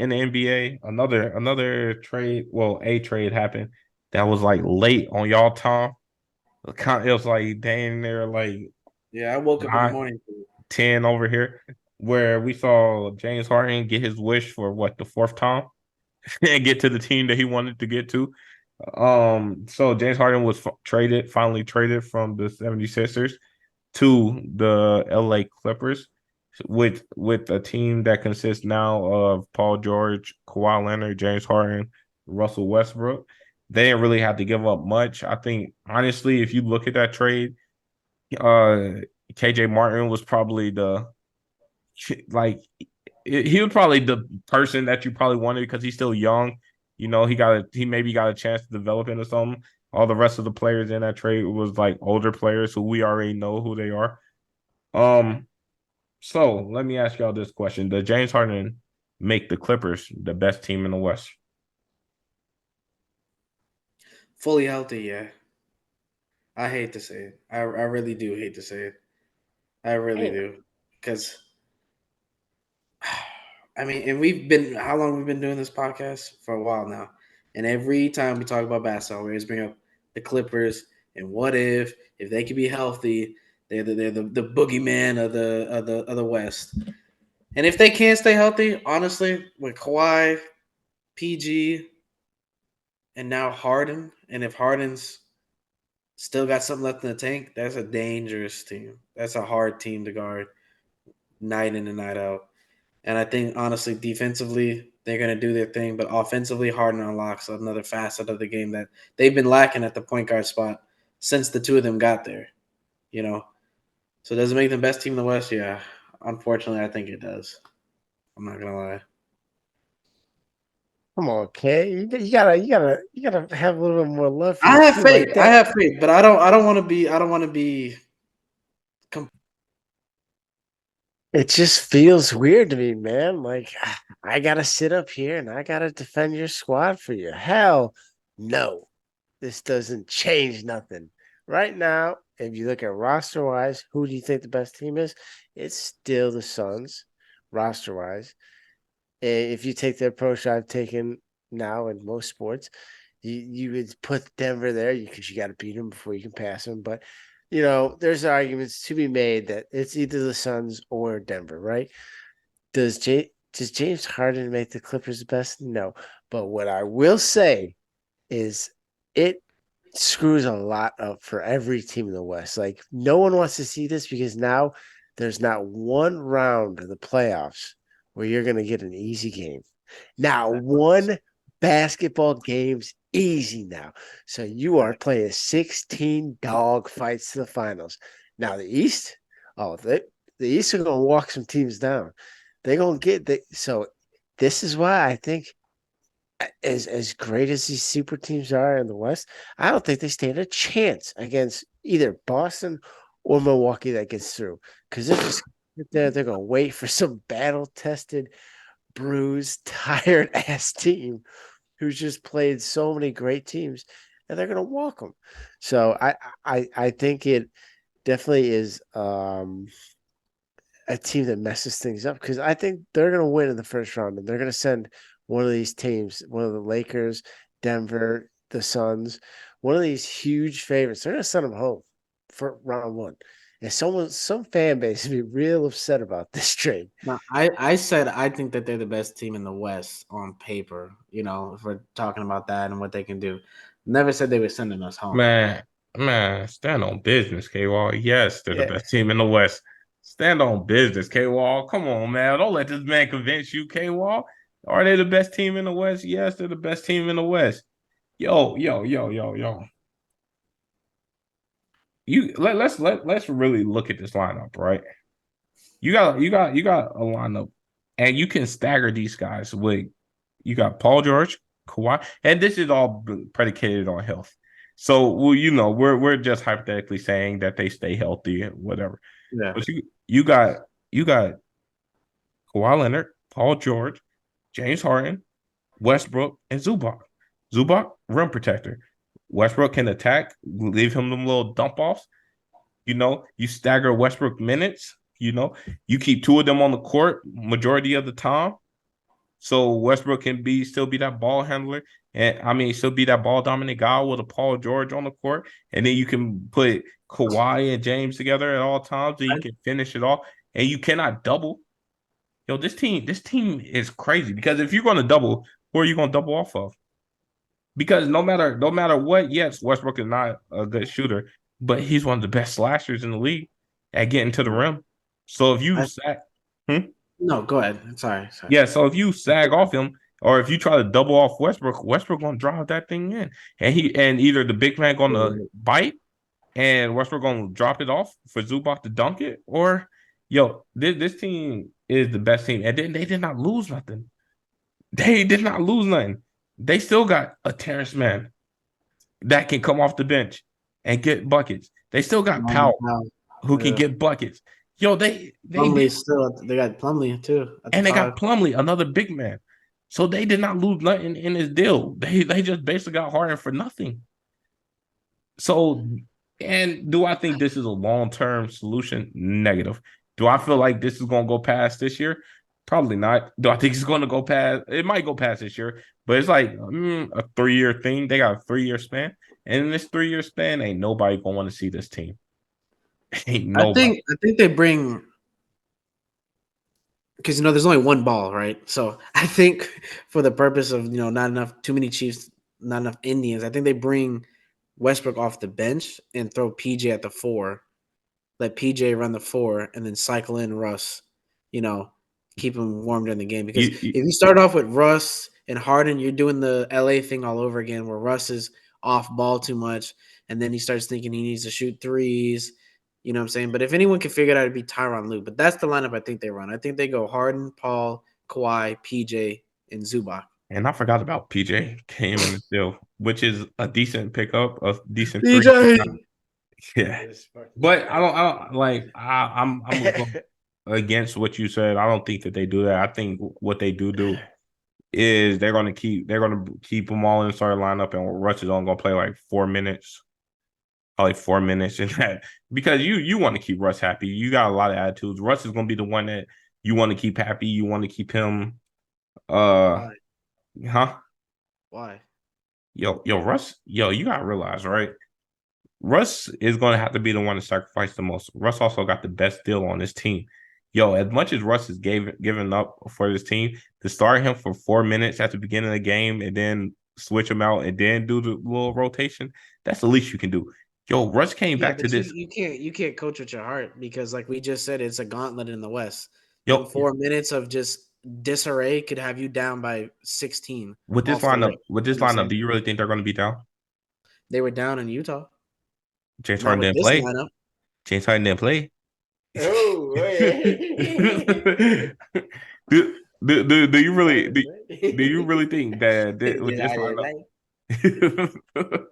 in the NBA, another trade, well, a trade happened that was like late on y'all time. It was like dang near like Yeah, I woke up in the nine, morning. 10 over here, where we saw James Harden get his wish for what the fourth time and get to the team that he wanted to get to. So James Harden was finally traded from the 76ers to the LA Clippers with a team that consists now of Paul George, Kawhi Leonard, James Harden, Russell Westbrook. They didn't really have to give up much. I think honestly, if you look at that trade, uh KJ Martin was probably the like he was probably the person that you probably wanted because he's still young. He maybe got a chance to develop into something. All the rest of the players in that trade was like older players who we already know who they are. Um, so let me ask y'all this question: Does James Harden make the Clippers the best team in the West? Fully healthy, yeah. I hate to say it. I really do hate to say it. I really Damn. do. Because, I mean, and we've been, how long we've been doing this podcast? For a while now. And every time we talk about basketball, we always bring up the Clippers and what if they could be healthy, they're the boogeyman of the West. And if they can't stay healthy, honestly, with Kawhi, PG, and now Harden, and if Harden's still got something left in the tank, that's a dangerous team. That's a hard team to guard night in and night out. And I think honestly, defensively, they're gonna do their thing, but offensively, Harden unlocks another facet of the game that they've been lacking at the point guard spot since the two of them got there. You know, so does it make them best team in the West? Yeah, unfortunately, I think it does. I'm not gonna lie. Come on, Kay. You gotta have a little bit more love for your I have team like faith. I that. have faith, but I don't want to be. I don't want to be. It just feels weird to me, man. Like I gotta sit up here and I gotta defend your squad for you. Hell no. This doesn't change nothing. Right now, if you look at roster wise, who do you think the best team is? It's still the Suns, roster wise. If you take the approach I've taken now in most sports, you would put Denver there because you got to beat them before you can pass them. But there's arguments to be made that it's either the Suns or Denver, right? Does James Harden make the Clippers the best? No. But what I will say is it screws a lot up for every team in the West. Like no one wants to see this because now there's not one round of the playoffs where you're going to get an easy game. Now, one basketball game's easy now. So you are playing 16 dog fights to the finals. Now the East, the East are going to walk some teams down. They're going to so this is why I think as great as these super teams are in the West, I don't think they stand a chance against either Boston or Milwaukee that gets through because they're just there. They're going to wait for some battle tested, bruised, tired ass team who's just played so many great teams, and they're going to walk them. So I think it definitely is a team that messes things up because I think they're going to win in the first round and they're going to send one of these teams, one of the Lakers, Denver, the Suns, one of these huge favorites. They're going to send them home for round one. And some fan base will be real upset about this trade. No, I said I think that they're the best team in the West on paper. If we're talking about that and what they can do. Never said they were sending us home. Man, man, stand on business, K Wall. Yes, they're the Yeah. best team in the West. Stand on business, K Wall. Come on, man. Don't let this man convince you, K Wall. Are they the best team in the West? Yes, they're the best team in the West. Yo, yo, yo, yo, yo. Let's really look at this lineup, right? You got a lineup, and you can stagger these guys with you got Paul George, Kawhi, and this is all predicated on health. So, well, we're just hypothetically saying that they stay healthy and whatever. Yeah. But you got Kawhi Leonard, Paul George, James Harden, Westbrook, and Zubac. Zubac, rim protector. Westbrook can attack, leave him them little dump offs. You stagger Westbrook minutes. You keep two of them on the court majority of the time. so Westbrook can still be that ball handler, and I mean still be that ball dominant guy with a Paul George on the court, and then you can put Kawhi and James together at all times, and you can finish it off, and you cannot double. Yo, this team is crazy because if you're going to double, who are you going to double off of? Because no matter what, yes, Westbrook is not a good shooter, but he's one of the best slashers in the league at getting to the rim. So if you sag, No, go ahead. Sorry. yeah, so if you sag off him, or if you try to double off Westbrook, Westbrook gonna drive that thing in, and either the big man gonna bite, and Westbrook gonna drop it off for Zubac to dunk it, or yo, this team is the best team, and then they did not lose nothing. They did not lose nothing. They still got a Terrence Mann that can come off the bench and get buckets. They still got Powell who can get buckets. Yo, they Plumlee still. They got Plumlee too, and they got Plumlee, another big man. So they did not lose nothing in this deal. They just basically got Harden for nothing. So, and do I think this is a long-term solution? Negative. Do I feel like this is going to go past this year? Probably not. Do I think it's going to go past? It might go past this year, but it's like a 3-year thing. They got a 3-year span, and in this 3-year span, ain't nobody going to want to see this team. Ain't nobody. I think they bring, because there's only one ball, right? So I think for the purpose of too many Chiefs, not enough Indians, I think they bring Westbrook off the bench and throw PJ at the 4. Let PJ run the 4 and then cycle in Russ, keep him warm during the game. Because if you start off with Russ and Harden, you're doing the LA thing all over again where Russ is off ball too much. And then he starts thinking he needs to shoot threes. You know what I'm saying? But if anyone can figure it out, it'd be Tyronn Lue. But that's the lineup I think they run. I think they go Harden, Paul, Kawhi, PJ, and Zubac. And I forgot about PJ came in the deal, which is a decent pickup, a decent PJ. Yeah, but I don't like. I'm against what you said. I don't think that they do that. I think what they do is they're gonna keep them all in the starting lineup, and Russ is only gonna play like 4 minutes, probably 4 minutes in that because you want to keep Russ happy. You got a lot of attitudes. Russ is gonna be the one that you want to keep happy. You want to keep him. Why? Huh? Why? Yo, Russ. Yo, you gotta realize, right? Russ is going to have to be the one to sacrifice the most. Russ also got the best deal on this team. Yo, as much as Russ is given up for this team, to start him for 4 minutes at the beginning of the game and then switch him out and then do the little rotation, that's the least you can do. Yo, Russ came back to this. You can't coach with your heart because, like we just said, it's a gauntlet in the West. Yo, 4 minutes of just disarray could have you down by 16. With this lineup, do you really think they're going to be down? They were down in Utah. James Harden didn't play. James Harden didn't play. Oh, do you really think that with this lineup?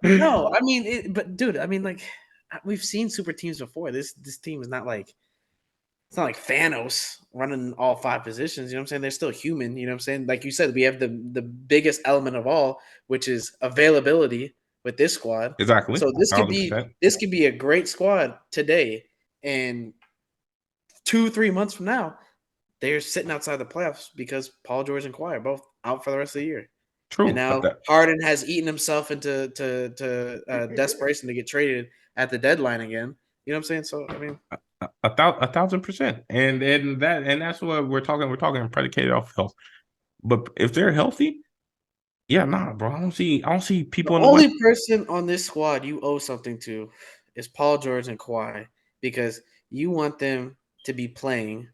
No, I mean, but dude, I mean, like we've seen super teams before. This team is not like it's not like Thanos running all 5 positions. You know what I'm saying? They're still human. You know what I'm saying? Like you said, we have the biggest element of all, which is availability with this squad. Exactly. So this could be a great squad today, and 2-3 months from now, they're sitting outside the playoffs because Paul George and Kawhi are both out for the rest of the year. True. And now Harden has eaten himself into desperation to get traded at the deadline again. You know what I'm saying? So I mean, 1,000%, and that's what we're talking. We're talking predicated off health. But if they're healthy. Yeah, nah, bro. I don't see people. The only person on this squad you owe something to is Paul George and Kawhi because you want them to be playing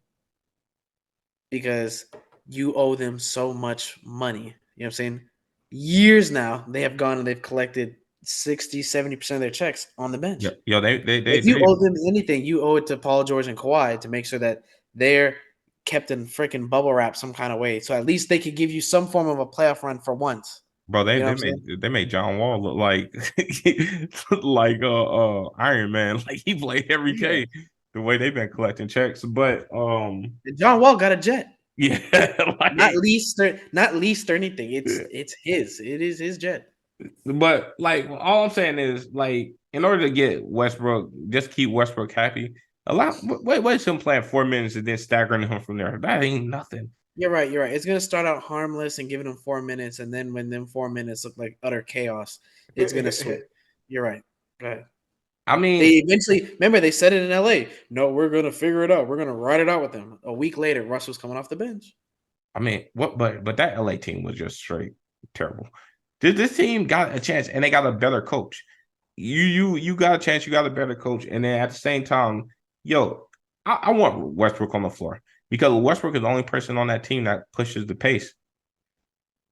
because you owe them so much money. You know what I'm saying? Years now, they have gone and they've collected 60-70% of their checks on the bench. Yeah, if you owe them anything, you owe it to Paul George and Kawhi to make sure that they're kept in freaking bubble wrap some kind of way. So at least they could give you some form of a playoff run for once. Bro, they made John Wall look like Iron Man. Like he played every game the way they've been collecting checks. But John Wall got a jet. Yeah, like, not leased or anything. It's his. It is his jet. But like all I'm saying is like in order to get Westbrook, just keep Westbrook happy. Wait him playing 4 minutes and then staggering him from there. That ain't nothing. You're right. You're right. It's gonna start out harmless and giving them 4 minutes, and then when them 4 minutes look like utter chaos, it's gonna switch. You're right. Go ahead. I They mean, eventually remember they said it in LA. No, we're gonna figure it out. We're gonna ride it out with them. A week later, Russ was coming off the bench. what? But that LA team was just straight terrible. This team got a chance, and they got a better coach. You got a chance. You got a better coach, and then at the same time, yo, I want Westbrook on the floor because Westbrook is the only person on that team that pushes the pace.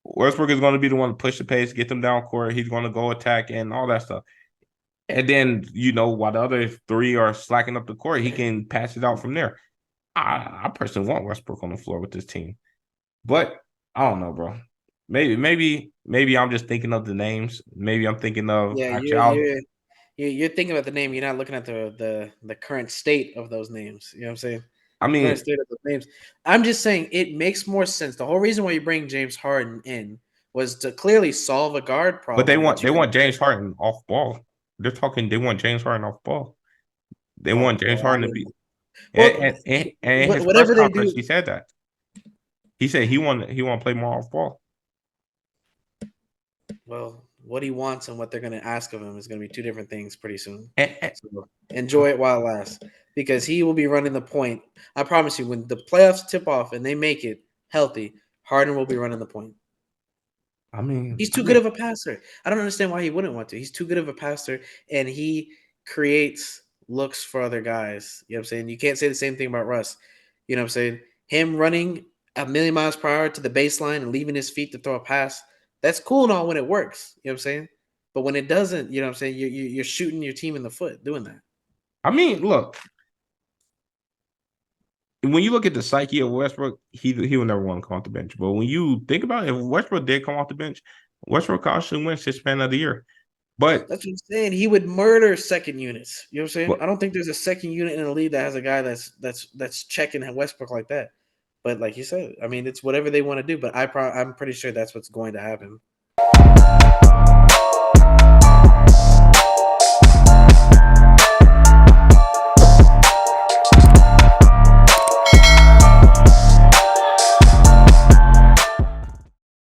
Westbrook is going to be the one to push the pace, get them down court. He's going to go attack and all that stuff. And then, while the other three are slacking up the court, he can pass it out from there. I personally want Westbrook on the floor with this team. But I don't know, bro. Maybe I'm just thinking of the names. Maybe I'm thinking of Yeah, actually. you're thinking about the name. You're not looking at the current state of those names. You know what I'm saying? I The current mean, state of those names. I'm just saying it makes more sense. The whole reason why you bring James Harden in was to clearly solve a guard but they problem want that they you had. want James Harden off ball. They're talking. They want James Harden off ball. They Oh want James well, I Harden to mean, be. well, And in his press whatever they conference, do. he said that. He said he want to play more off ball. Well, what he wants and what they're going to ask of him is going to be two different things pretty soon. And, So enjoy it while it lasts because he will be running the point. I promise you, when the playoffs tip off and they make it healthy, Harden will be running the point. I mean, He's too good of a passer. I don't understand why he wouldn't want to. He's too good of a passer and he creates looks for other guys. You know what I'm saying? You can't say the same thing about Russ. You know what I'm saying? Him running a million miles per hour to the baseline and leaving his feet to throw a pass, that's cool and all when it works. You know what I'm saying? But when it doesn't, you know what I'm saying? You're shooting your team in the foot doing that. look, when you look at the psyche of Westbrook, he will never want to come off the bench. But when you think about it, if Westbrook did come off the bench, Westbrook actually wins Sixth Man of the Year. But That's what I'm saying. He would murder second units. You know what I'm saying? but I don't think there's a second unit in the league that has a guy that's checking at Westbrook like that. But like you said, I mean, it's whatever they want to do. But I'm pretty sure that's what's going to happen.